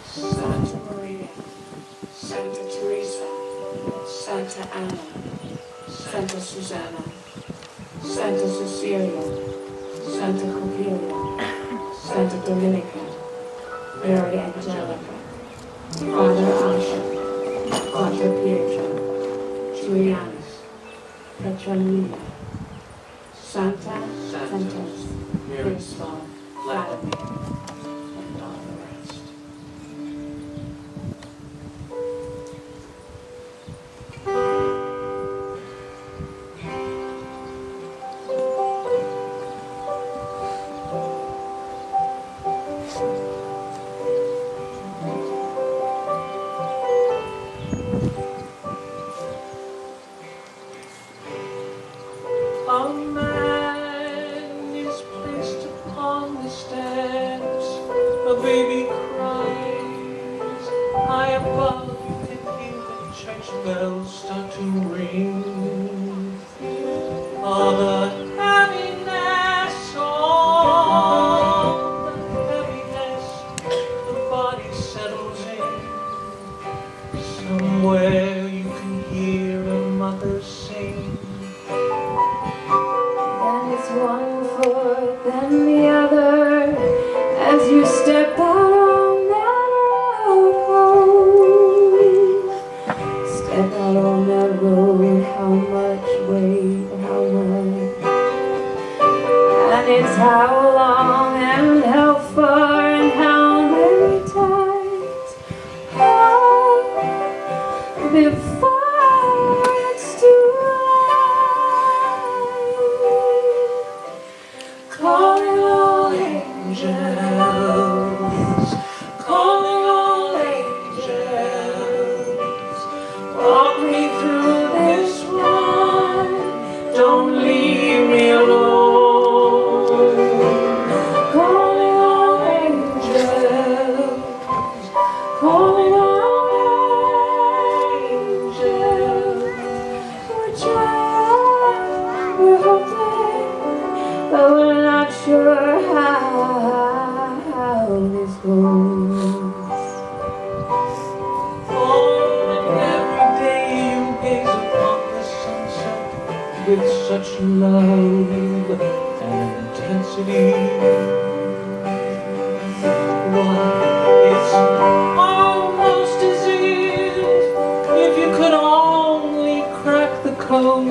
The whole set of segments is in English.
Santa Maria, Santa Teresa, Santa Anna, Santa Susanna, Santa Cecilia, Santa Coppelia, Santa Dominica, Mary Angelica, Father Asha, Father Pietro, Julianus, Petronilla, Santa, Santos, Miroslav, Vladimir, and all the rest. A man is placed upon the steps, a baby cries. High above, you can hear the church bells start to ring. All the heaviness, the body settles in. Somewhere you can hear a mother sing. And it's one foot, then the other, as you step out on that road home. Step out on that road, how much weight, how much? And it's how long and how far and how many times. Oh, before it's too late. Calling all angels, calling all angels, walk me through this one, don't leave me alone. Calling all angels, calling all angels, We're trying, we're hoping, but we're not sure how this goes. and every day you gaze upon the sunset with such love and intensity. Why, it's almost as if you could only crack the code,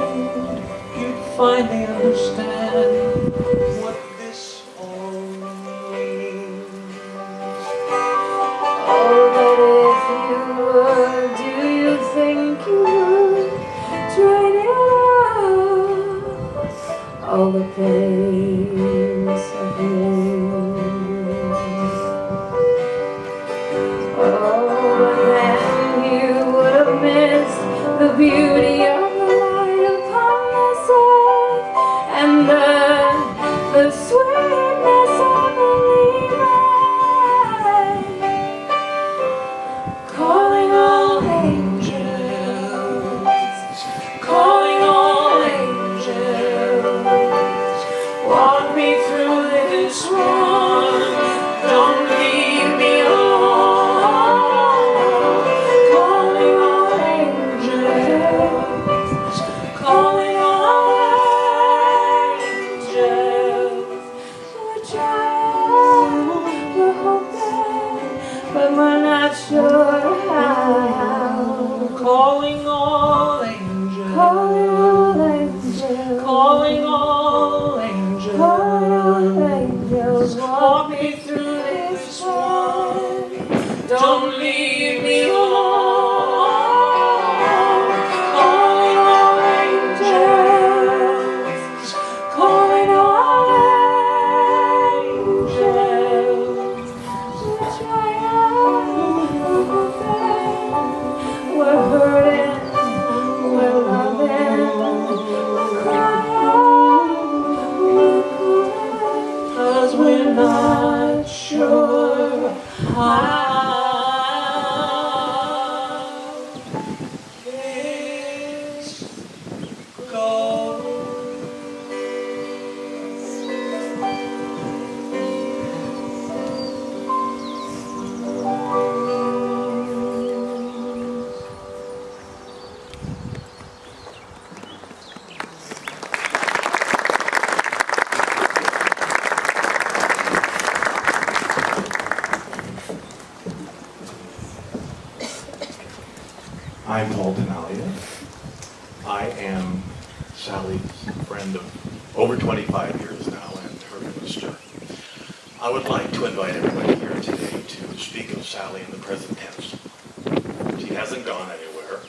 you'd finally understand what this all means. Oh, but if you would, do you think you would trade it all? All the pains of you. Oh, but then you would have missed the beauty of the light upon this earth and the sweetness of believing. Calling all angels, calling all angels, walk Altenalia. I am Sally's friend of over 25 years now and her minister. I would like to invite everybody here today to speak of Sally in the present tense. She hasn't gone anywhere.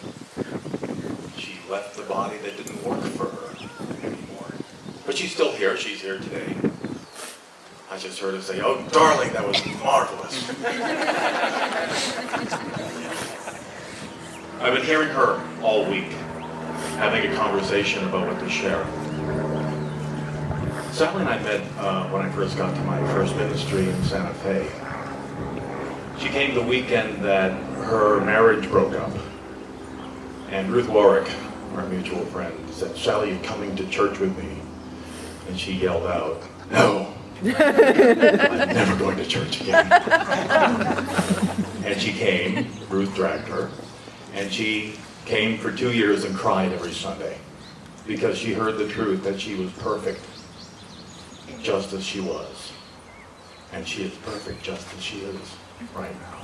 She left the body that didn't work for her anymore. But she's still here. She's here today. I just heard her say, "Oh, darling, that was marvelous." I've been hearing her all week, having a conversation about what to share. Sally and I met when I first got to my first ministry in Santa Fe. She came the weekend that her marriage broke up. And Ruth Warwick, our mutual friend, said, "Sally, you coming to church with me?" And she yelled out, "No, I'm never going to church again." And she came, Ruth dragged her, and she came for 2 years and cried every Sunday because she heard the truth that she was perfect just as she was. And she is perfect just as she is right now.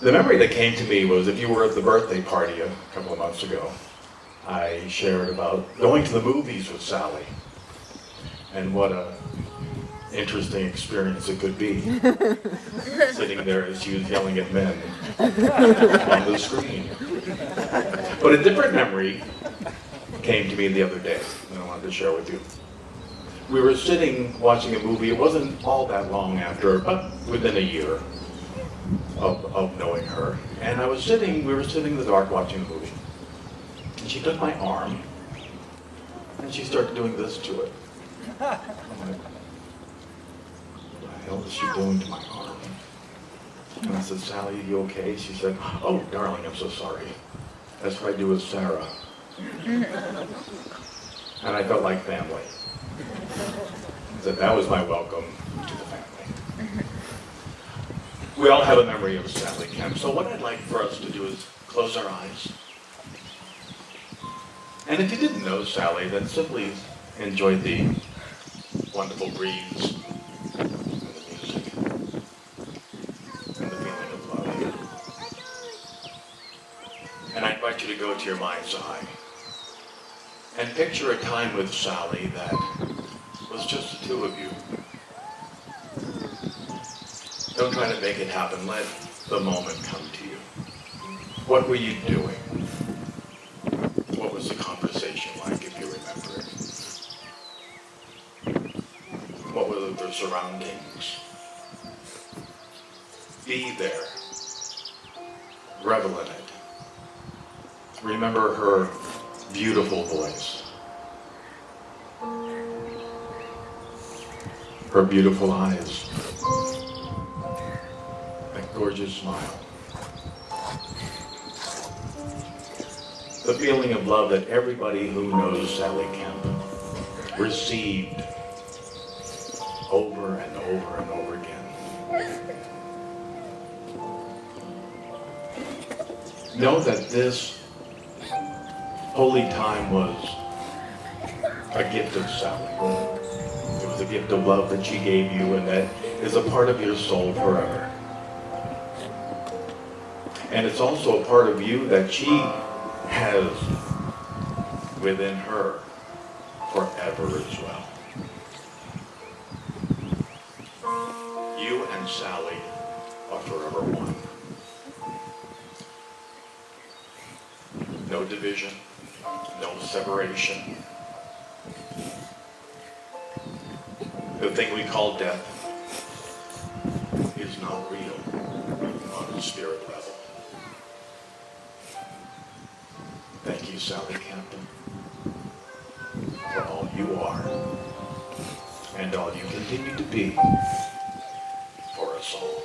The memory that came to me was, if you were at the birthday party a couple of months ago, I shared about going to the movies with Sally and what a interesting experience it could be, sitting there as she was yelling at men on the screen. But a different memory came to me the other day that I wanted to share with you. We were sitting watching a movie. It wasn't all that long after, but within a year of knowing her. And we were sitting in the dark watching the movie. And she took my arm, and she started doing this to it. I'm like, what the hell is she doing to my arm? And I said, "Sally, are you okay?" She said, "Oh, darling, I'm so sorry. That's what I do with Sarah." And I felt like family. I said, that was my welcome to the family. We all have a memory of Sally Kemp. So what I'd like for us to do is close our eyes. And if you didn't know Sally, then simply enjoy the wonderful breeze and the music and the feeling of love. And I invite you to go to your mind's eye and picture a time with Sally that was just the two of you. Don't try to make it happen. Let the moment come to you. What were you doing? What was the conversation like, if you remember it? What were the surroundings? Be there. Revel in it. Remember her beautiful voice. Her beautiful eyes. That gorgeous smile. The feeling of love that everybody who knows Sally Kemp received over and over and over again. Know that this holy time was a gift of Sally. It was a gift of love that she gave you, and that is a part of your soul forever. And it's also a part of you that she has within her forever as well. You and Sally are forever one. No division, no separation. The thing we call death is not real on the spirit level. Thank you, Sally Kemp, for all you are and all you continue to be for us all.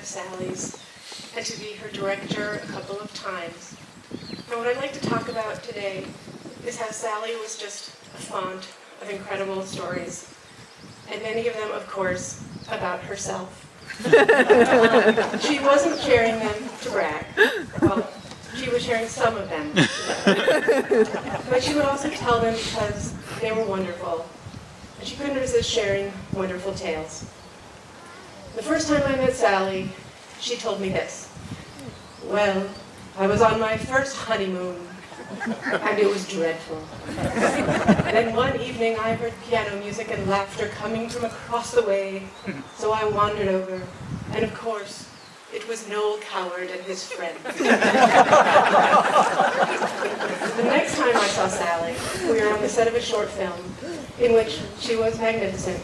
of Sally's and to be her director a couple of times. And what I'd like to talk about today is how Sally was just a font of incredible stories, and many of them, of course, about herself. She wasn't sharing them to brag. Well, she was sharing some of them to brag. But she would also tell them because they were wonderful, and she couldn't resist sharing wonderful tales. The first time I met Sally, she told me this. Well, I was on my first honeymoon, and it was dreadful. Then one evening I heard piano music and laughter coming from across the way, so I wandered over, and of course, it was Noel Coward and his friend. The next time I saw Sally, we were on the set of a short film in which she was magnificent.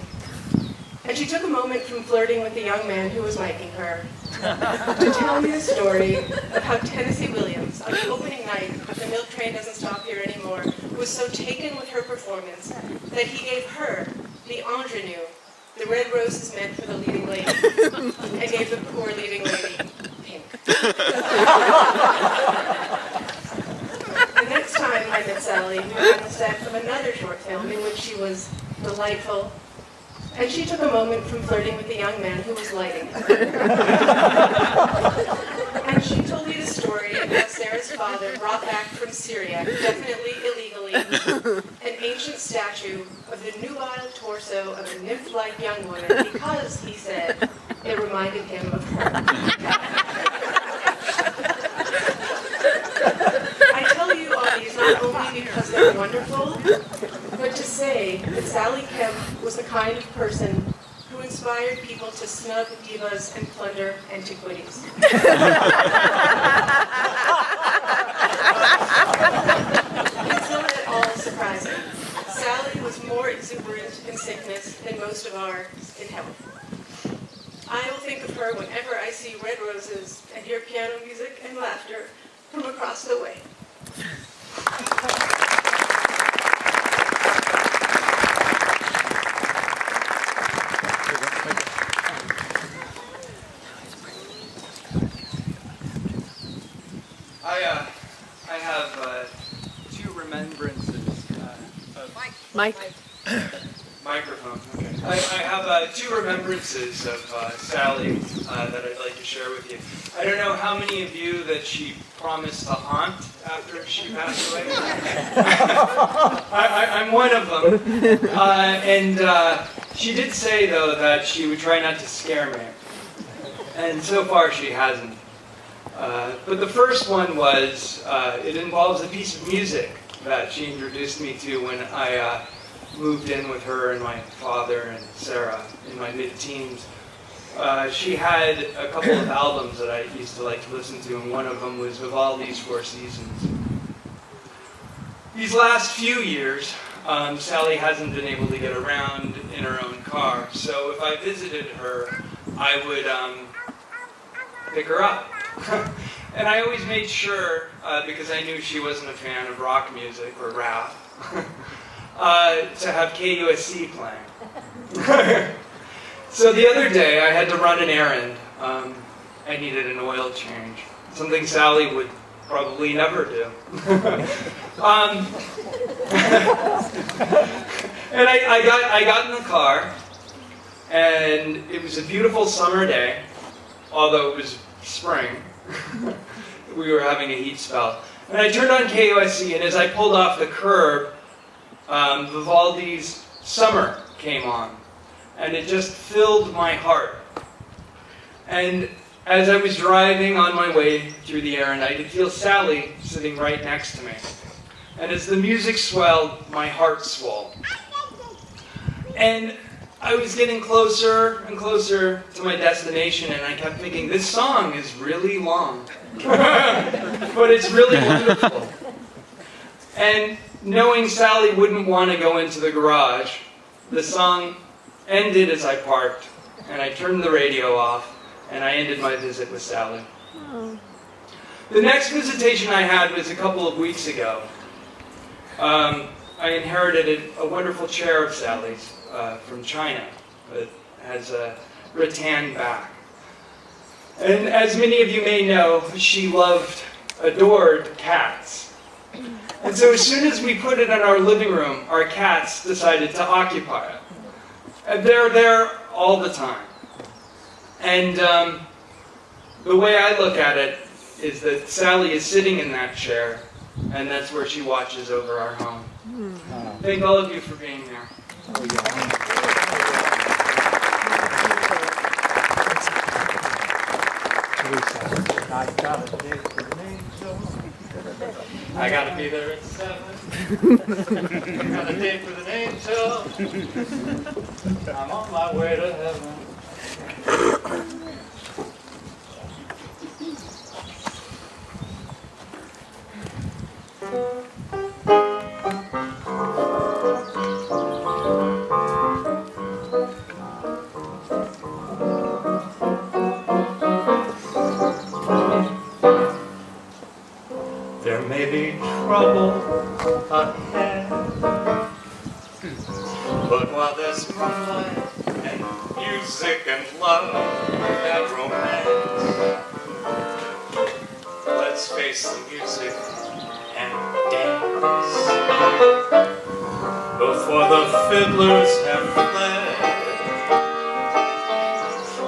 And she took a moment from flirting with the young man who was liking her to tell me the story of how Tennessee Williams, on the opening night of The Milk Train Doesn't Stop Here Anymore, was so taken with her performance that he gave her the ingenue the red roses meant for the leading lady, and gave the poor leading lady pink. The next time I met Sally, we were on the set of another short film in which she was delightful, and she took a moment from flirting with the young man who was lighting her. And she told me the story of how Sarah's father brought back from Syria, definitely illegally, an ancient statue of the nubile torso of a nymph-like young woman because, he said, it reminded him of her. I tell you all these not only because they're wonderful, but to say that Sally Kemp was the kind of person who inspired people to snub divas and plunder antiquities. It's not at all surprising. Sally was more exuberant in sickness than most of ours in health. I will think of her whenever I see red roses and hear piano music and laughter from across the way. I have two remembrances of Mike. microphone. Okay. I have two remembrances of Sally that I'd like to share with you. I don't know how many of you that she promised to haunt after she passed away. I'm one of them. And she did say, though, that she would try not to scare me. And so far she hasn't. But the first one was, it involves a piece of music that she introduced me to when I moved in with her and my father and Sarah in my mid-teens. She had a couple of albums that I used to like to listen to, and one of them was Vivaldi's Four Seasons. These last few years, Sally hasn't been able to get around in her own car, so if I visited her, I would pick her up. And I always made sure, because I knew she wasn't a fan of rock music or rap, to have KUSC playing. So the other day I had to run an errand. I needed an oil change, something Sally would probably never do. And I got in the car, and it was a beautiful summer day, although it was spring. We were having a heat spell. And I turned on KUSC, and as I pulled off the curb, Vivaldi's Summer came on. And it just filled my heart. And as I was driving on my way through the errand, I could feel Sally sitting right next to me. And as the music swelled, my heart swelled. And I was getting closer and closer to my destination, and I kept thinking, this song is really long. But it's really wonderful. And knowing Sally wouldn't want to go into the garage, the song ended as I parked, and I turned the radio off, and I ended my visit with Sally. Oh. The next visitation I had was a couple of weeks ago. I inherited a wonderful chair of Sally's from China. It has a rattan back. And as many of you may know, she adored cats. And so as soon as we put it in our living room, our cats decided to occupy it. And they're there all the time. And the way I look at it is that Sally is sitting in that chair, and that's where she watches over our home. Thank all of you for being there. I gotta be there at 7. I got a date with an angel. I'm on my way to heaven. There may be trouble ahead, but while there's moonlight and music and love and romance, let's face the music and dance. Before the fiddlers have fled,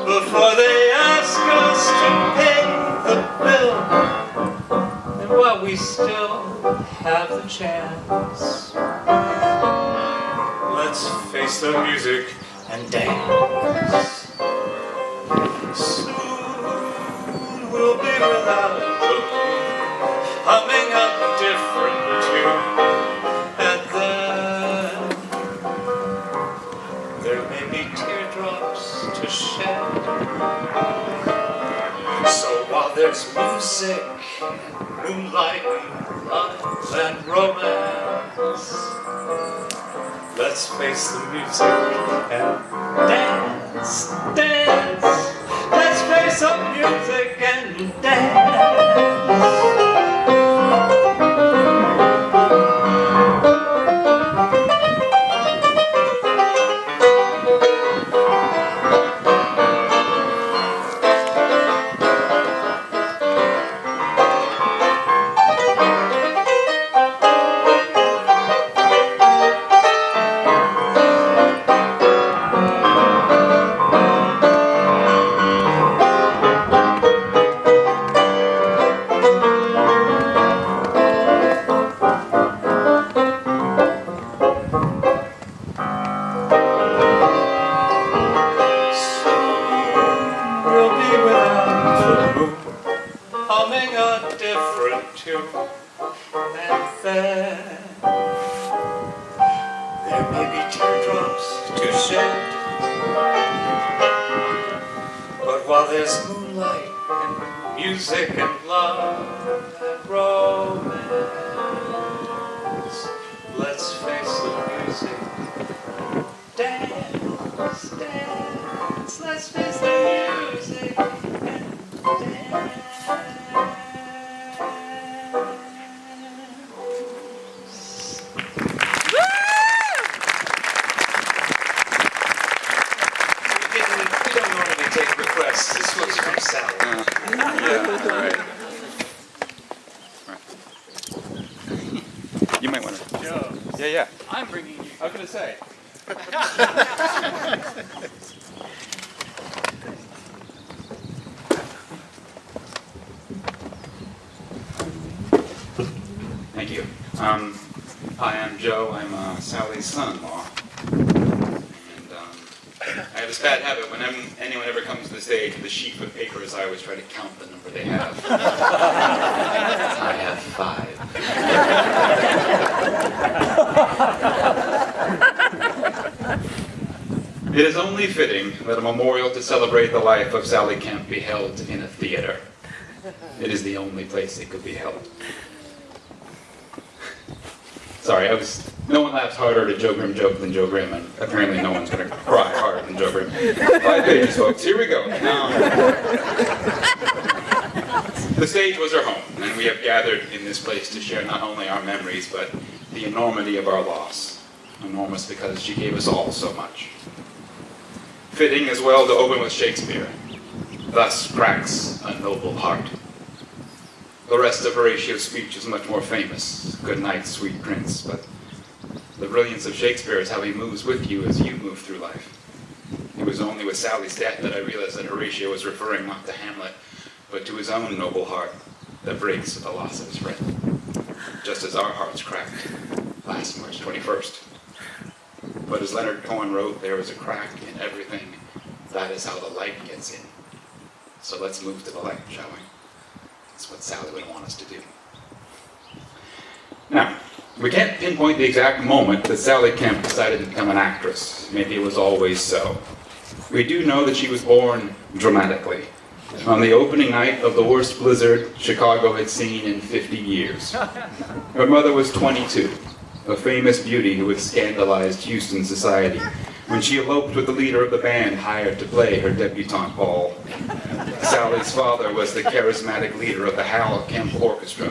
before they ask us to pay the bill, while we still have the chance, let's face the music and dance. Soon we'll be without the moon, humming a different tune, and then there may be teardrops to shed. So while there's music, moonlight, love, and romance, let's face the music and dance, dance. Let's face the music and dance. Humming a different tune, and then there may be teardrops to shed, but while there's moonlight and music and love and romance, let's face the music, dance, dance, let's face the music and dance. Take requests. This one's from Sally. Yeah, right. You might want to. Joe, Yeah. I'm bringing you. I was going to say. Thank you. Hi, I'm Joe. I'm Sally's son-in-law. I have this bad habit. When anyone ever comes to the stage with a sheet of papers, I always try to count the number they have. I have 5. It is only fitting that a memorial to celebrate the life of Sally Kemp be held in a theater. It is the only place it could be held. Sorry, no one laughs harder at a Joe Grimm joke than Joe Grimm, and apparently no one's going to cry harder than Joe Grimm. 5 pages, folks. Here we go. The stage was our home, and we have gathered in this place to share not only our memories, but the enormity of our loss. Enormous because she gave us all so much. Fitting as well to open with Shakespeare. thus cracks a noble heart. The rest of Horatio's speech is much more famous. Good night, sweet prince. But the brilliance of Shakespeare is how he moves with you as you move through life. It was only with Sally's death that I realized that Horatio was referring not to Hamlet, but to his own noble heart that breaks at the loss of his friend, just as our hearts cracked last March 21st. But as Leonard Cohen wrote, there is a crack in everything. That is how the light gets in. So let's move to the light, shall we? That's what Sally would want us to do. Now, we can't pinpoint the exact moment that Sally Kemp decided to become an actress. Maybe it was always so. We do know that she was born dramatically, on the opening night of the worst blizzard Chicago had seen in 50 years. Her mother was 22, a famous beauty who had scandalized Houston society when she eloped with the leader of the band hired to play her debutante ball. Sally's father was the charismatic leader of the Hal Kemp Orchestra,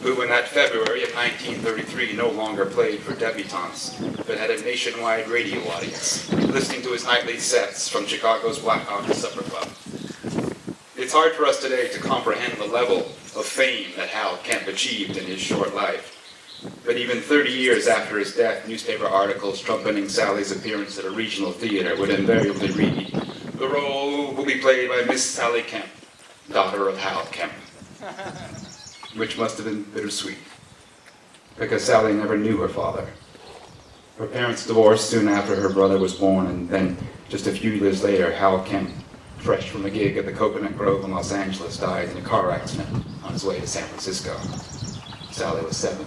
who in that February of 1933 no longer played for debutantes, but had a nationwide radio audience, listening to his nightly sets from Chicago's Black Hawk Supper Club. It's hard for us today to comprehend the level of fame that Hal Kemp achieved in his short life. But even 30 years after his death, newspaper articles trumpeting Sally's appearance at a regional theater would invariably read, "The role will be played by Miss Sally Kemp, daughter of Hal Kemp." Which must have been bittersweet, because Sally never knew her father. Her parents divorced soon after her brother was born, and then just a few years later, Hal Kemp, fresh from a gig at the Coconut Grove in Los Angeles, died in a car accident on his way to San Francisco. Sally was 7.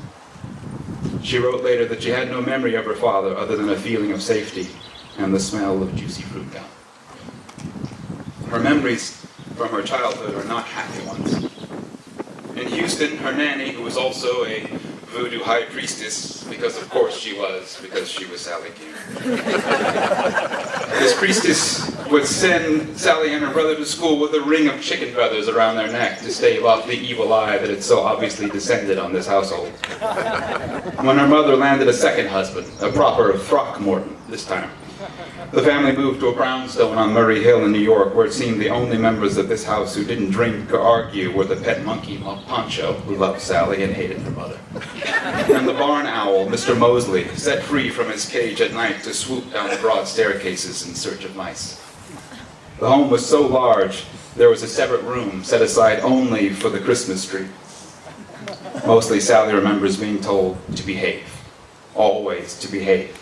She wrote later that she had no memory of her father other than a feeling of safety and the smell of juicy fruit gum. Her memories from her childhood are not happy ones. In Houston, her nanny, who was also a voodoo high priestess, because she was Sally Kemp. This priestess would send Sally and her brother to school with a ring of chicken feathers around their neck to stave off the evil eye that had so obviously descended on this household. When her mother landed a second husband, a proper Throckmorton this time, the family moved to a brownstone on Murray Hill in New York, where it seemed the only members of this house who didn't drink or argue were the pet monkey Poncho, who loved Sally and hated her mother, and the barn owl, Mr. Mosley, set free from his cage at night to swoop down the broad staircases in search of mice. The home was so large, there was a separate room set aside only for the Christmas tree. Mostly Sally remembers being told to behave, always to behave,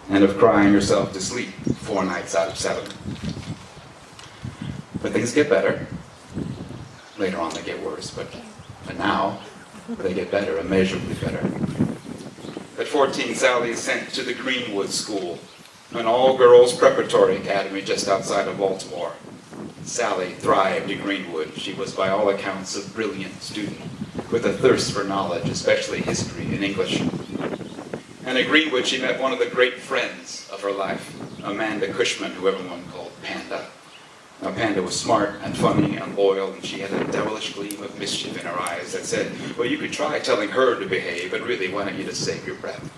and of crying herself to sleep 4 nights out of 7. But things get better. Later on they get worse, but now they get better, immeasurably better. At 14, Sally is sent to the Greenwood School, an all-girls preparatory academy just outside of Baltimore. Sally thrived at Greenwood. She was by all accounts a brilliant student, with a thirst for knowledge, especially history and English. And at Greenwood, she met one of the great friends of her life, Amanda Cushman, who everyone called Panda. Now, Panda was smart and funny and loyal, and she had a devilish gleam of mischief in her eyes that said, well, you could try telling her to behave, but really, why don't you just save your breath?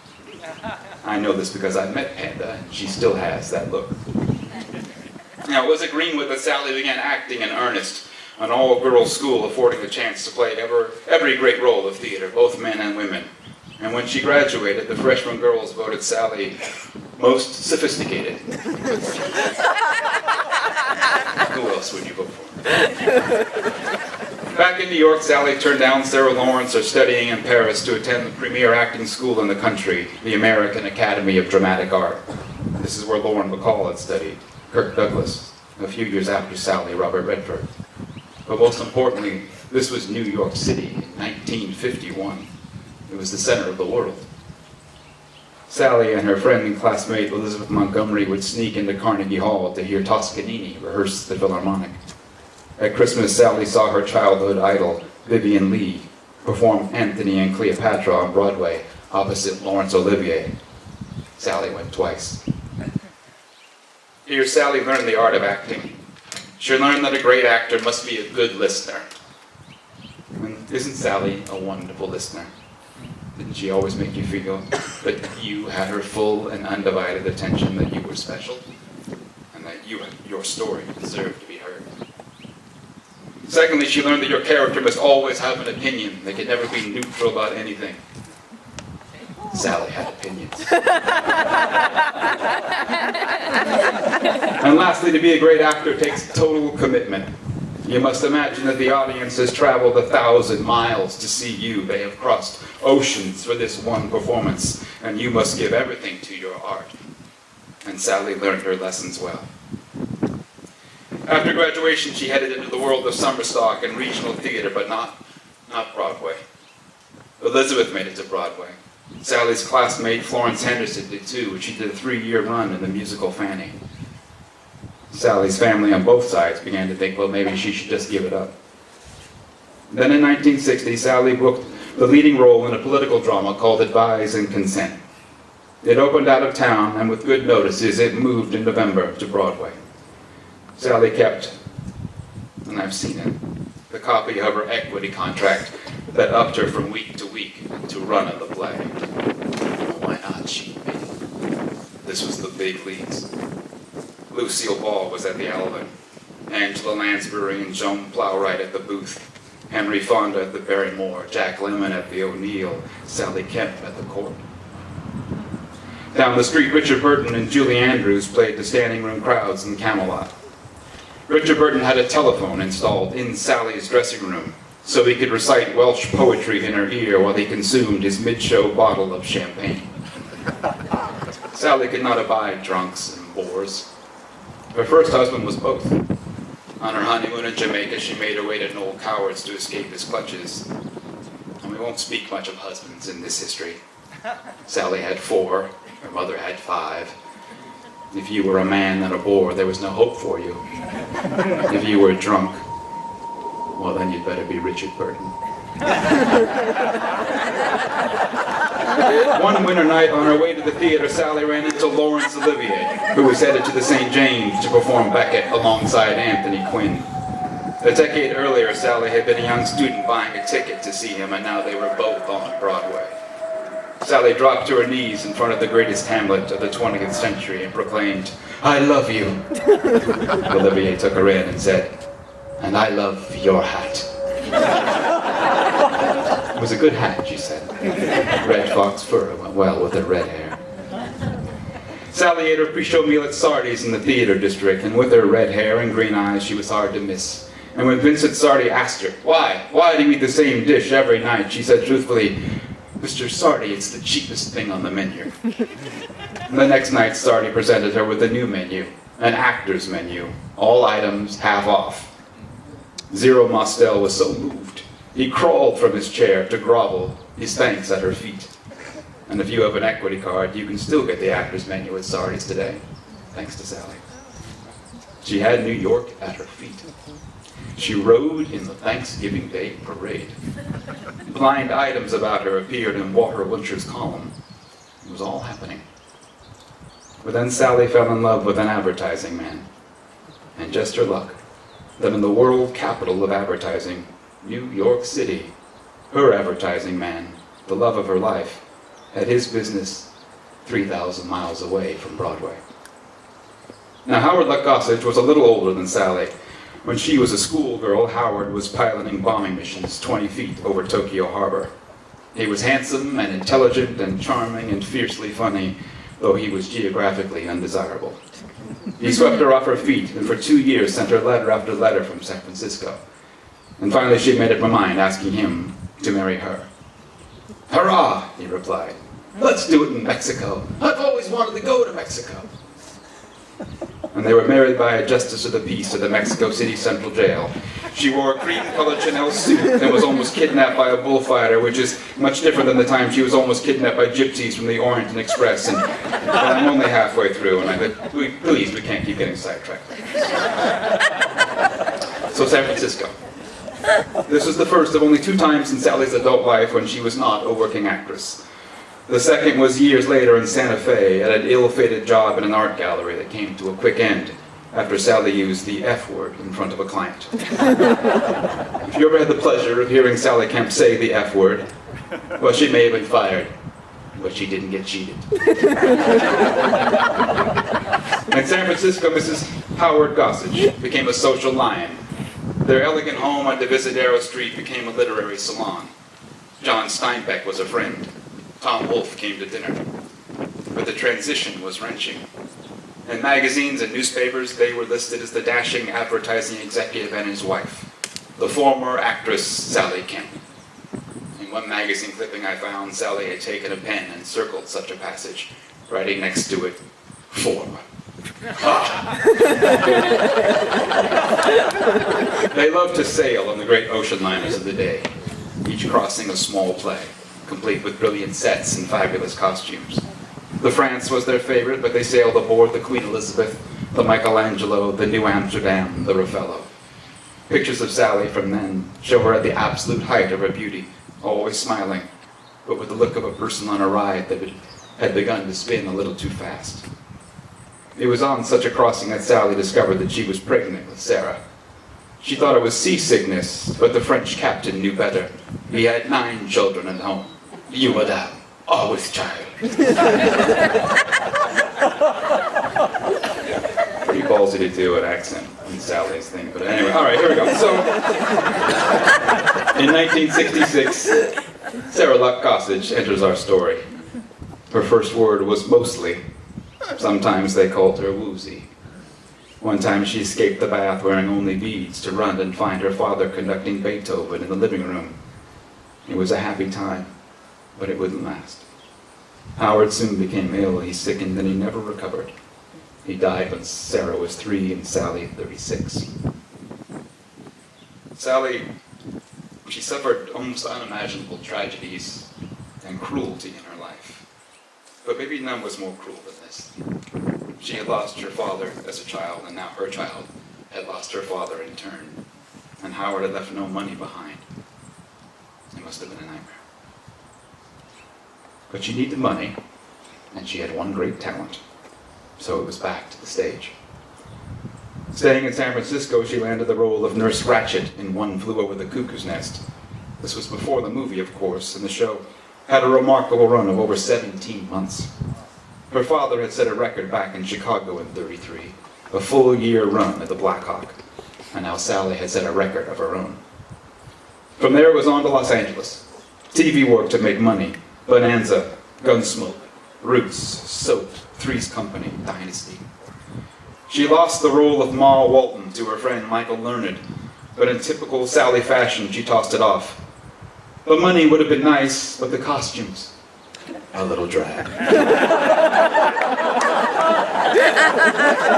I know this because I met Panda, and she still has that look. Now, it was at Greenwood that Sally began acting in earnest, an all-girls school affording the chance to play every great role of theater, both men and women. And when she graduated, the freshman girls voted Sally most sophisticated. Who else would you vote for? Back in New York, Sally turned down Sarah Lawrence or studying in Paris to attend the premier acting school in the country, the American Academy of Dramatic Art. This is where Lauren Bacall had studied, Kirk Douglas, a few years after Sally, Robert Redford. But most importantly, this was New York City in 1951. It was the center of the world. Sally and her friend and classmate Elizabeth Montgomery would sneak into Carnegie Hall to hear Toscanini rehearse the Philharmonic. At Christmas, Sally saw her childhood idol, Vivien Leigh, perform Antony and Cleopatra on Broadway opposite Laurence Olivier. Sally went twice. Here, Sally learned the art of acting. She learned that a great actor must be a good listener. And isn't Sally a wonderful listener? Didn't she always make you feel that you had her full and undivided attention, that you were special, and that your story deserved to be heard? Secondly, she learned that your character must always have an opinion. They could never be neutral about anything. Sally had opinions. And lastly, to be a great actor takes total commitment. You must imagine that the audience has traveled 1,000 miles to see you. They have crossed oceans for this one performance, and you must give everything to your art. And Sally learned her lessons well. After graduation, she headed into the world of summer stock and regional theater, but not Broadway. Elizabeth made it to Broadway. Sally's classmate Florence Henderson did too. She did a 3-year run in the musical Fanny. Sally's family on both sides began to think, well, maybe she should just give it up. Then in 1960, Sally booked the leading role in a political drama called Advise and Consent. It opened out of town, and with good notices, it moved in November to Broadway. Sally kept, and I've seen it, the copy of her equity contract that upped her from week to week to run of the play. Why not cheat me? This was the big leagues. Lucille Ball was at the Alvin, Angela Lansbury and Joan Plowright at the Booth, Henry Fonda at the Barrymore, Jack Lemmon at the O'Neill, Sally Kemp at the Court. Down the street, Richard Burton and Julie Andrews played the standing room crowds in Camelot. Richard Burton had a telephone installed in Sally's dressing room so he could recite Welsh poetry in her ear while he consumed his mid-show bottle of champagne. Sally could not abide drunks and bores. Her first husband was both. On her honeymoon in Jamaica, she made her way to Noel Coward's to escape his clutches. And we won't speak much of husbands in this history. Sally had 4, her mother had 5. If you were a man and a bore, there was no hope for you. If you were drunk, well, then you'd better be Richard Burton. One winter night on her way to the theater, Sally ran into Laurence Olivier, who was headed to the St. James to perform Beckett alongside Anthony Quinn. A decade earlier, Sally had been a young student buying a ticket to see him, and now they were both on Broadway. Sally dropped to her knees in front of the greatest Hamlet of the 20th century and proclaimed, "I love you." Olivier took her in and said, "And I love your hat." It was a good hat, she said. Red fox fur went well with her red hair. Sally ate her pre-show meal at Sardi's in the theater district, and with her red hair and green eyes, she was hard to miss. And when Vincent Sardi asked her, why do you eat the same dish every night, she said truthfully, "Mr. Sardi, it's the cheapest thing on the menu." And the next night, Sardi presented her with a new menu, an actor's menu, all items half off. Zero Mostel was so moved, he crawled from his chair to grovel his thanks at her feet. And if you have an equity card, you can still get the actor's menu at Sardi's today, thanks to Sally. She had New York at her feet. She rode in the Thanksgiving Day parade. Blind items about her appeared in Walter Wincher's column. It was all happening. But then Sally fell in love with an advertising man. And just her luck, that in the world capital of advertising, New York City, her advertising man, the love of her life, had his business 3,000 miles away from Broadway. Now, Howard Luck Gossage was a little older than Sally. When she was a schoolgirl, Howard was piloting bombing missions 20 feet over Tokyo Harbor. He was handsome and intelligent and charming and fiercely funny, though he was geographically undesirable. He swept her off her feet and for 2 years sent her letter after letter from San Francisco. And finally she made up her mind, asking him to marry her. "Hurrah," he replied. "Let's do it in Mexico. I've always wanted to go to Mexico." And they were married by a justice of the peace at the Mexico City Central Jail. She wore a cream-colored Chanel suit and was almost kidnapped by a bullfighter, which is much different than the time she was almost kidnapped by gypsies from the Orient Express. And I'm only halfway through, and I said, please, we can't keep getting sidetracked. So San Francisco. This was the first of only 2 times in Sally's adult life when she was not a working actress. The second was years later in Santa Fe at an ill-fated job in an art gallery that came to a quick end after Sally used the F word in front of a client. If you ever had the pleasure of hearing Sally Kemp say the F word, well, she may have been fired, but she didn't get cheated. In San Francisco, Mrs. Howard Gossage became a social lion. Their elegant home on Divisadero Street became a literary salon. John Steinbeck was a friend. Tom Wolfe came to dinner. But the transition was wrenching. In magazines and newspapers, they were listed as the dashing advertising executive and his wife, the former actress Sally Kemp. In one magazine clipping I found, Sally had taken a pen and circled such a passage, writing next to it, "Form." They loved to sail on the great ocean liners of the day, each crossing a small play, complete with brilliant sets and fabulous costumes. The France was their favorite, but they sailed aboard the Queen Elizabeth, the Michelangelo, the New Amsterdam, the Raffaello. Pictures of Sally from then show her at the absolute height of her beauty, always smiling, but with the look of a person on a ride that had begun to spin a little too fast. It was on such a crossing that Sally discovered that she was pregnant with Sarah. She thought it was seasickness, but the French captain knew better. He had 9 children at home. "You, madame, are with child." Pretty ballsy to do an accent in Sally's thing, but anyway, all right, here we go. So, in 1966, Sarah Luck Gossage enters our story. Her first word was mostly. Sometimes they called her woozy. One time she escaped the bath wearing only beads to run and find her father conducting Beethoven in the living room. It was a happy time, but it wouldn't last. Howard soon became ill. He sickened and he never recovered. He died when Sarah was 3 and Sally 36. Sally, she suffered almost unimaginable tragedies and cruelty in her life. But maybe none was more cruel than this. She had lost her father as a child, and now her child had lost her father in turn. And Howard had left no money behind. It must have been a nightmare. But she needed money, and she had one great talent. So it was back to the stage. Staying in San Francisco, she landed the role of Nurse Ratched in One Flew Over the Cuckoo's Nest. This was before the movie, of course, and the show had a remarkable run of over 17 months. Her father had set a record back in Chicago in '33, a full-year run at the Black Hawk, and now Sally had set a record of her own. From there it was on to Los Angeles. TV work to make money, Bonanza, Gunsmoke, Roots, Soap, Three's Company, Dynasty. She lost the role of Ma Walton to her friend Michael Learned, but in typical Sally fashion, she tossed it off. The money would have been nice, but the costumes, a little drag.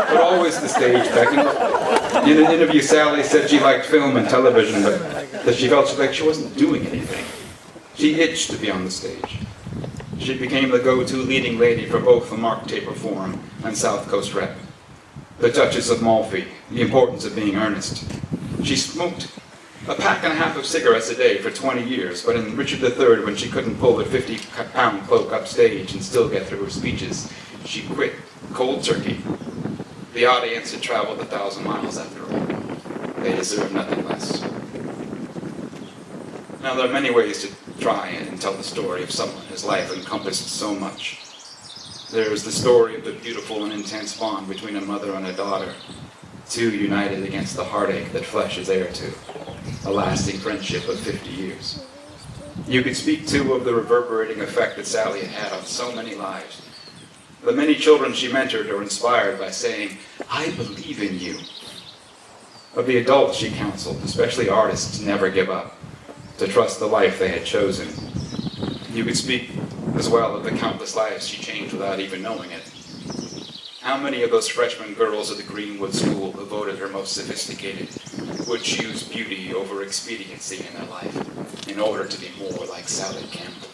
But always the stage, Becky. In an interview, Sally said she liked film and television, but that she felt like she wasn't doing anything. She itched to be on the stage. She became the go-to leading lady for both the Mark Taper Forum and South Coast Rep. The Duchess of Malfi, the importance of being earnest. She smoked a pack and a half of cigarettes a day for 20 years, but in Richard III, when she couldn't pull a 50-pound cloak upstage and still get through her speeches, she quit cold turkey. The audience had traveled 1,000 miles after all. They deserved nothing less. Now, there are many ways to try and tell the story of someone whose life encompassed so much. There is the story of the beautiful and intense bond between a mother and a daughter, 2 united against the heartache that flesh is heir to, a lasting friendship of 50 years. You could speak, too, of the reverberating effect that Sally had had on so many lives. The many children she mentored or inspired by saying, "I believe in you." Of the adults she counseled, especially artists, to never give up, to trust the life they had chosen. You could speak as well of the countless lives she changed without even knowing it. How many of those freshman girls at the Greenwood School who voted her most sophisticated would choose beauty over expediency in their life in order to be more like Sally Kemp?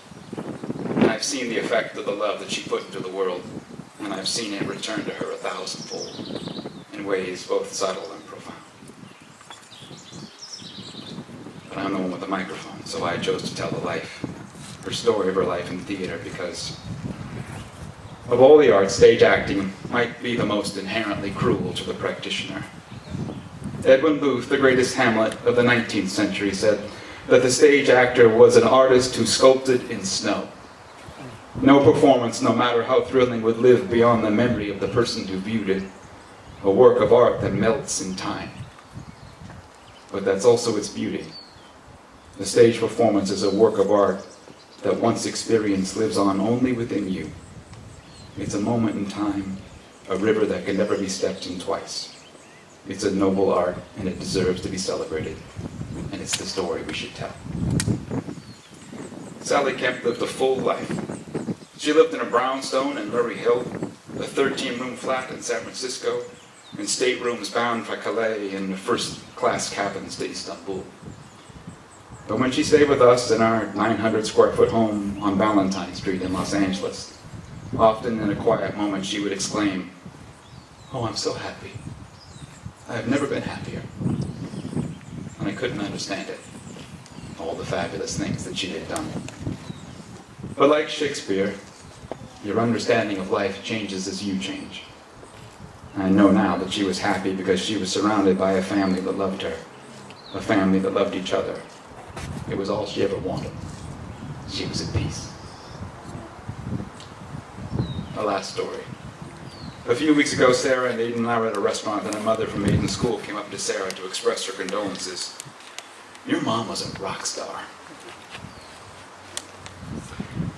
And I've seen the effect of the love that she put into the world, and I've seen it return to her 1,000-fold in ways both subtle and profound. But I'm the one with the microphone, so I chose to tell the life, her story of her life in theater, because of all the arts, stage acting might be the most inherently cruel to the practitioner. Edwin Booth, the greatest Hamlet of the 19th century, said that the stage actor was an artist who sculpted in snow. No performance, no matter how thrilling, would live beyond the memory of the person who viewed it, a work of art that melts in time. but that's also its beauty. The stage performance is a work of art that once experienced lives on only within you. It's a moment in time, a river that can never be stepped in twice. It's a noble art, and it deserves to be celebrated. And it's the story we should tell. Sally Kemp lived a full life. She lived in a brownstone in Murray Hill, a 13-room flat in San Francisco, and staterooms bound for Calais and first-class cabins to Istanbul. But when she stayed with us in our 900-square-foot home on Valentine Street in Los Angeles, often in a quiet moment she would exclaim, "Oh, I'm so happy. I have never been happier." And I couldn't understand it, all the fabulous things that she had done. But like Shakespeare, your understanding of life changes as you change. I know now that she was happy because she was surrounded by a family that loved her, a family that loved each other. It was all she ever wanted. She was at peace. A last story. A few weeks ago, Sarah and Aiden and I were at a restaurant, and a mother from Aiden's school came up to Sarah to express her condolences. "Your mom was a rock star."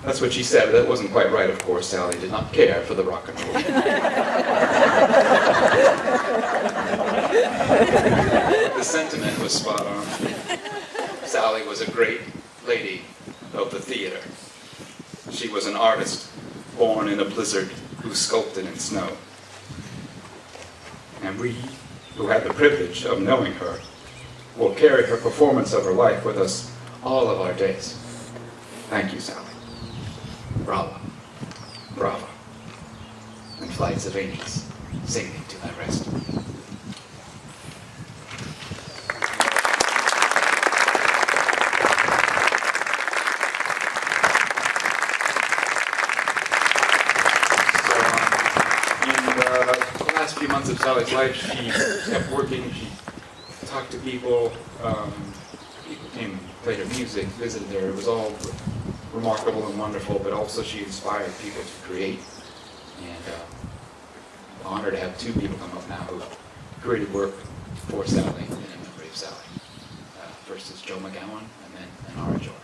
That's what she said. That wasn't quite right, of course. Sally did not care for the rock and roll. The sentiment was spot on. Sally was a great lady of the theater. She was an artist born in a blizzard who sculpted in snow. And we, who had the privilege of knowing her, will carry her performance of her life with us all of our days. Thank you, Sally. Bravo. Bravo. And flights of angels singing to thy rest. Few months of Sally's life, she kept working, she talked to people, people came and played her music, visited her. It was all remarkable and wonderful, but also she inspired people to create. And I'm honored to have two people come up now who created work for Sally and in memory of Sally. First is Joe McGowan, and then Anara George.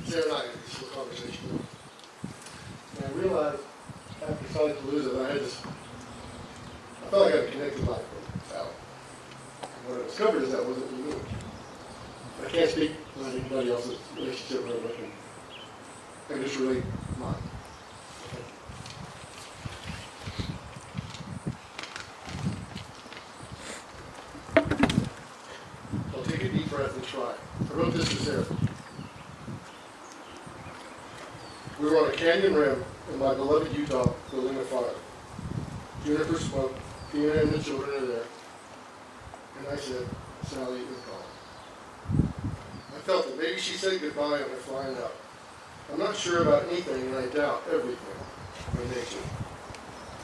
Sarah and I had this little conversation, and I realized after Sally Palooza that I felt like I had a connected life with Sally. And what I discovered is that wasn't me. I can't speak on anybody else's relationship with her, I can just relate mine. I'll take a deep breath and try. I wrote this to Sarah. We were on a canyon rim in my beloved Utah building a fire. Juniper smoke, Tina and the children are there. And I said, "Sally is gone." I felt that maybe she said goodbye on her flying out. I'm not sure about anything, and I doubt everything by nature.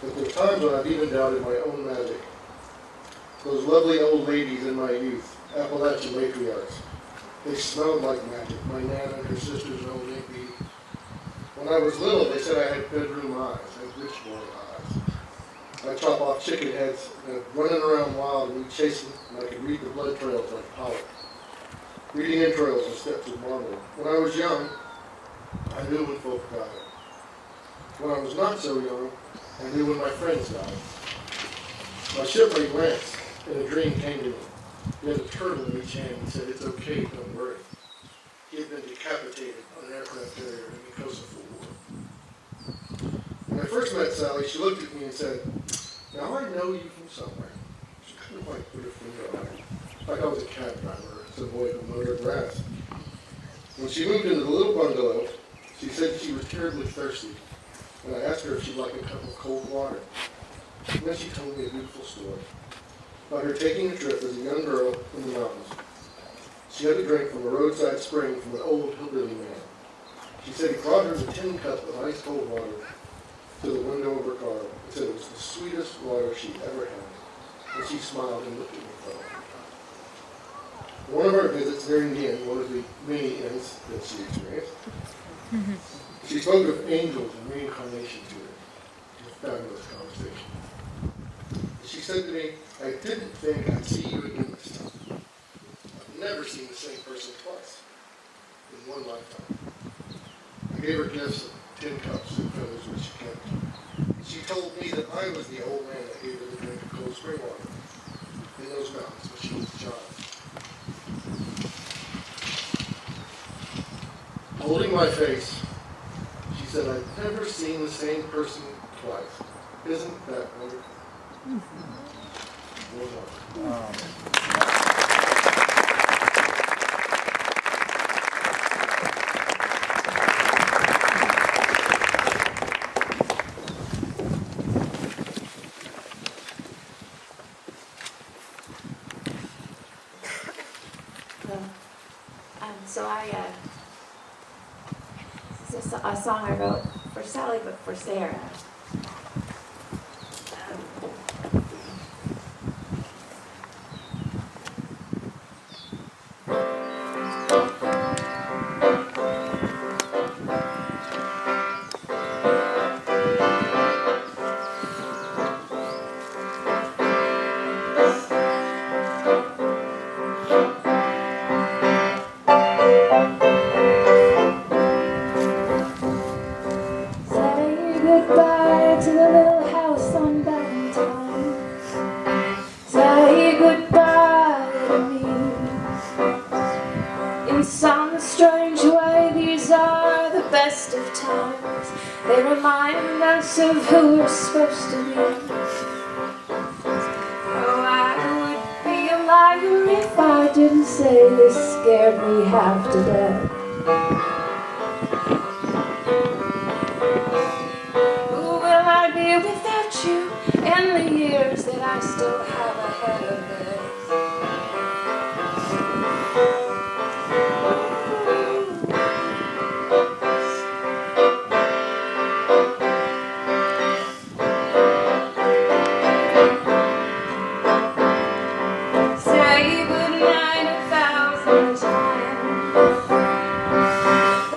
But there are times when I've even doubted my own magic. Those lovely old ladies in my youth, Appalachian matriarchs, they smelled like magic. My Nana and her sisters and old Aunt Bee. When I was little, they said I had bedroom eyes, I had rich boy eyes. I'd chop off chicken heads and running around wild and we'd chase them, and I could read the blood trails like Pollock. Reading entrails and steps of marble. When I was young, I knew when folk died. When I was not so young, I knew when my friends died. My shipmate Lance, in a dream, came to me. He had a turtle in each hand and said, "It's okay, don't worry." He had been decapitated on an aircraft carrier in the Kosovo War. When I first met Sally, she looked at me and said, "Now I know you from somewhere." She couldn't quite put her finger on it. Like I was a cab driver or some boy who mowed her grass. When she moved into the little bungalow, she said she was terribly thirsty, and I asked her if she'd like a cup of cold water. And then she told me a beautiful story about her taking a trip as a young girl in the mountains. She had a drink from a roadside spring from an old hillbilly man. She said he brought her a tin cup of ice cold water to the window of her car and said it was the sweetest water she'd ever had. And she smiled and looked at me for a long time. One of our visits nearing the end, one of the many ends that she experienced, she spoke of angels and reincarnation to her. It was a fabulous conversation. She said to me, I didn't think I'd see you again this time. I've never seen the same person twice in one lifetime. I gave her gifts of tin cups and feathers which she kept. She told me that I was the old man that gave her the drink of cold spring water in those mountains when she was a child. Holding my face, she said, I've never seen the same person twice. Isn't that wonderful? This is a song I wrote for Sally, but for Sarah. Goodbye to the little house on Valentine. Say goodbye to me. In some strange way, these are the best of times. They remind us of who we're supposed to be. Oh, I would be a liar if I didn't say this scared me half to death. Without you and the years that I still have ahead of us. Say goodnight 1,000 times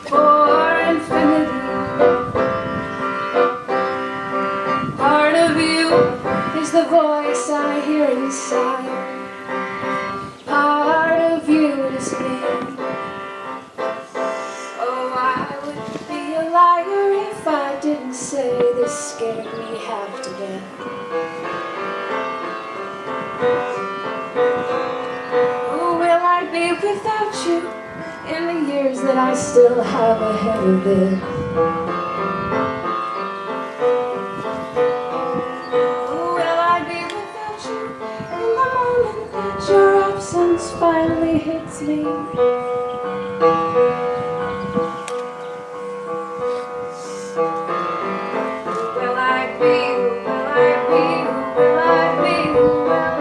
for infinity. Part of you is the voice I hear inside. Part of you is me. Oh, I would be a liar if I didn't say this scared me half to death. Oh, will I be without you in the years that I still have ahead of this? Your absence finally hits me. Will I be, will I be, will I be, will I be?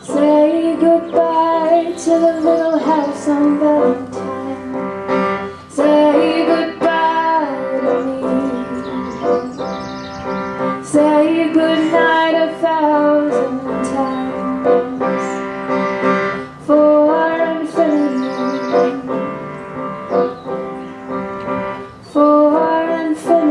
Say goodbye to the little house on Valentine. Say goodbye to me. Say goodnight 1,000 times for infinity. For infinity.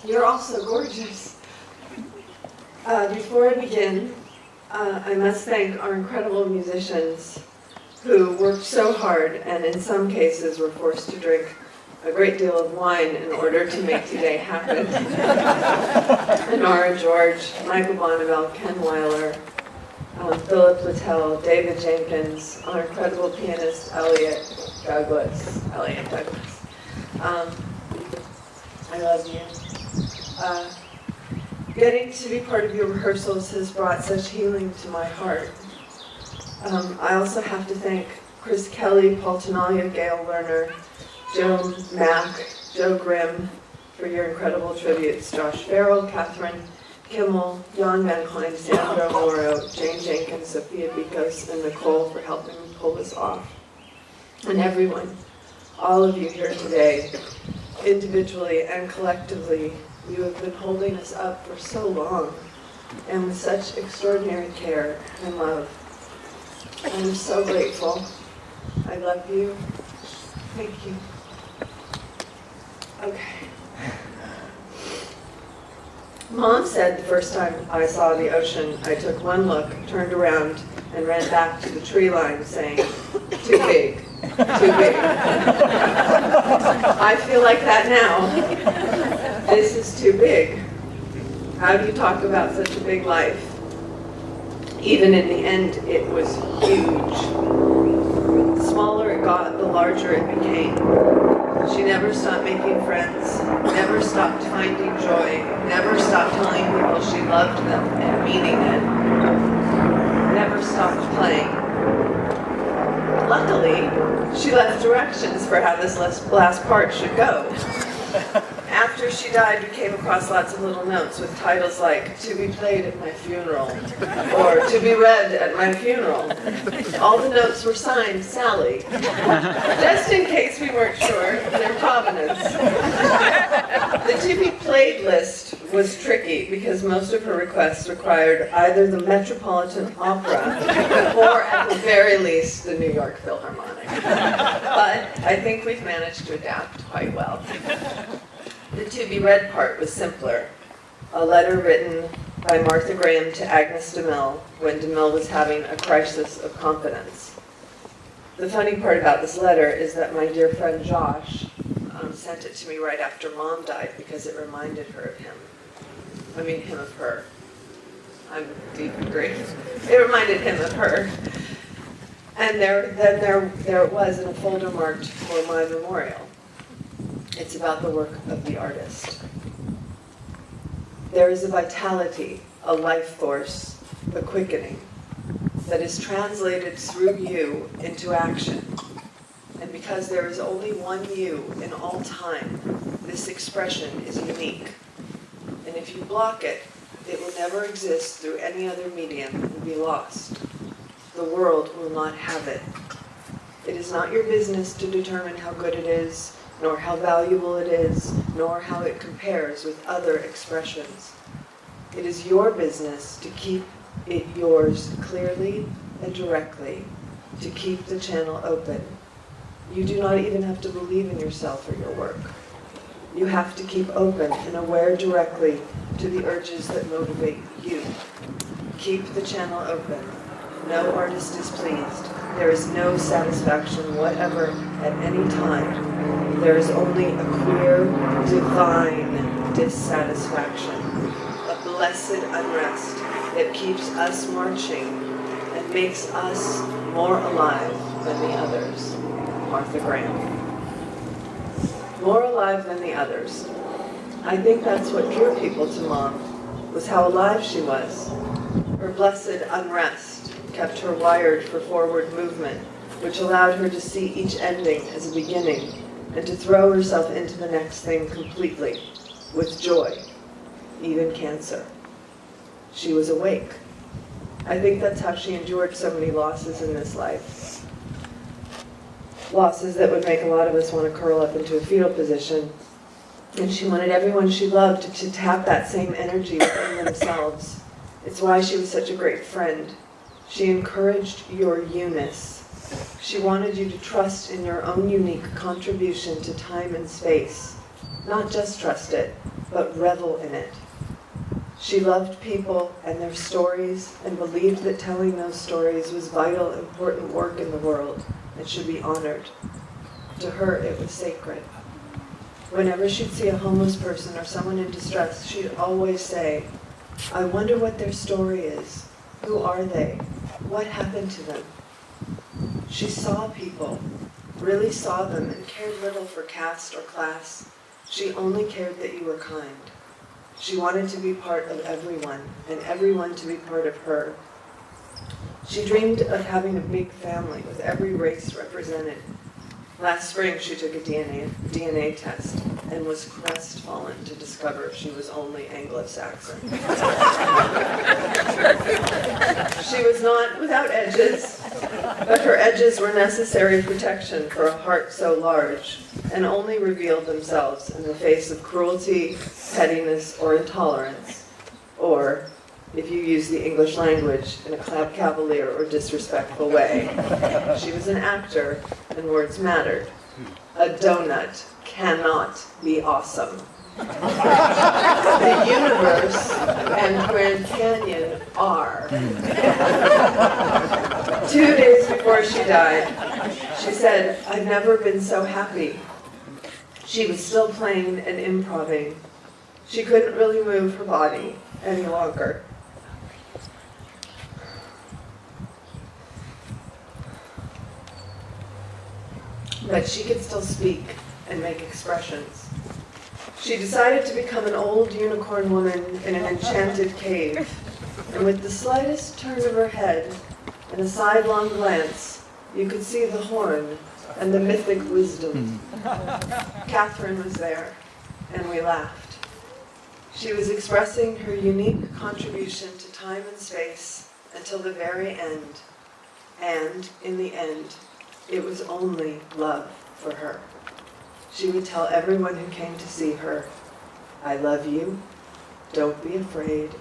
You're all so gorgeous. Before I begin, I must thank our incredible musicians who worked so hard and in some cases were forced to drink a great deal of wine in order to make today happen. Nora George, Michael Bonneville, Ken Weiler, Philip Littell, David Jenkins, our incredible pianist Elliot Douglas. I love you. Getting to be part of your rehearsals has brought such healing to my heart. I also have to thank Chris Kelly, Paul Tenalia, Gail Lerner, Joe Mack, Joe Grimm for your incredible tributes, Josh Farrell, Catherine Kimmel, Jan Van Klein, Sandra Morrow, Jane Jenkins, Sophia Bikos, and Nicole for helping me pull this off. And everyone, all of you here today, individually and collectively, you have been holding us up for so long and with such extraordinary care and love. I'm so grateful. I love you. Thank you. Okay. Mom said the first time I saw the ocean, I took one look, turned around, and ran back to the tree line saying, too big, too big. I feel like that now. This is too big. How do you talk about such a big life? Even in the end, it was huge. The smaller it got, the larger it became. She never stopped making friends, never stopped finding joy, never stopped telling people she loved them and meaning it, never stopped playing. Luckily, she left directions for how this last part should go. After she died, we came across lots of little notes with titles like, "To be played at my funeral," or "To be read at my funeral." All the notes were signed Sally, just in case we weren't sure of their provenance. The "To be played" list was tricky because most of her requests required either the Metropolitan Opera or, at the very least, the New York Philharmonic. But I think we've managed to adapt quite well. The "to be read" part was simpler. A letter written by Martha Graham to Agnes DeMille when DeMille was having a crisis of confidence. The funny part about this letter is that my dear friend Josh sent it to me right after Mom died because it reminded her of him. I mean, him of her. I'm deep in grief. It reminded him of her. And there it was in a folder marked for my memorial. It's about the work of the artist. There is a vitality, a life force, a quickening that is translated through you into action. And because there is only one you in all time, this expression is unique. And if you block it, it will never exist through any other medium and be lost. The world will not have it. It is not your business to determine how good it is, nor how valuable it is, nor how it compares with other expressions. It is your business to keep it yours clearly and directly, to keep the channel open. You do not even have to believe in yourself or your work. You have to keep open and aware directly to the urges that motivate you. Keep the channel open. No artist is pleased. There is no satisfaction whatever at any time. There is only a queer, divine dissatisfaction, a blessed unrest that keeps us marching and makes us more alive than the others. Martha Graham. More alive than the others. I think that's what drew people to Mom, was how alive she was. Her blessed unrest kept her wired for forward movement, which allowed her to see each ending as a beginning and to throw herself into the next thing completely, with joy, even cancer. She was awake. I think that's how she endured so many losses in this life. Losses that would make a lot of us want to curl up into a fetal position. And she wanted everyone she loved to tap that same energy within themselves. It's why she was such a great friend. She encouraged your you-ness. She wanted you to trust in your own unique contribution to time and space, not just trust it, but revel in it. She loved people and their stories and believed that telling those stories was vital, important work in the world and should be honored. To her, it was sacred. Whenever she'd see a homeless person or someone in distress, she'd always say, "I wonder what their story is. Who are they? What happened to them?" She saw people, really saw them, and cared little for caste or class. She only cared that you were kind. She wanted to be part of everyone, and everyone to be part of her. She dreamed of having a big family with every race represented. Last spring, she took a DNA test and was crestfallen to discover she was only Anglo-Saxon. She was not without edges, but her edges were necessary protection for a heart so large, and only revealed themselves in the face of cruelty, pettiness, or intolerance, or, if you use the English language in a cavalier or disrespectful way. She was an actor, and words mattered. A donut cannot be awesome. The universe and Grand Canyon are. 2 days before she died, she said, "I've never been so happy." She was still playing and improvising. She couldn't really move her body any longer. But she could still speak and make expressions. She decided to become an old unicorn woman in an enchanted cave, and with the slightest turn of her head and a sidelong glance, you could see the horn and the mythic wisdom. Catherine was there, and we laughed. She was expressing her unique contribution to time and space until the very end, and in the end, it was only love for her. She would tell everyone who came to see her, "I love you, don't be afraid,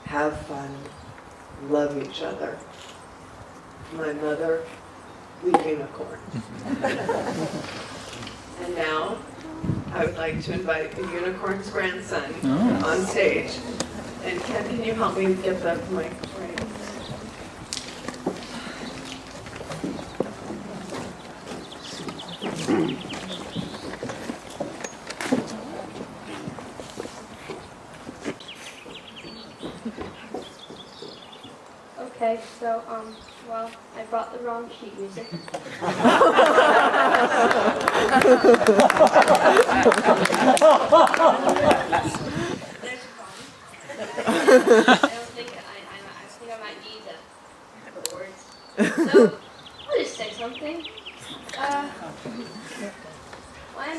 have fun, love each other." My mother, the unicorn. And now, I would like to invite the unicorn's grandson on stage. And Ken, can you help me get the mic right? Okay, so, well, I brought the wrong sheet music. There's a problem. I think I might need the words. So, I'll just say something. When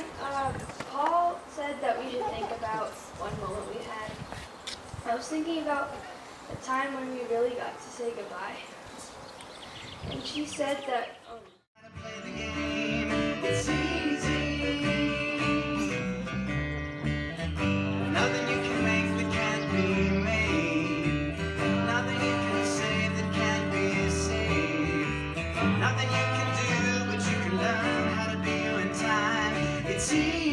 Paul said that we should think about one moment we had, I was thinking about a time when we really got to say goodbye. And she said that, It's easy. Nothing you can make that can't be made. Nothing you can save that can't be saved. Nothing you can do, but you can learn how to be you in time. It's easy.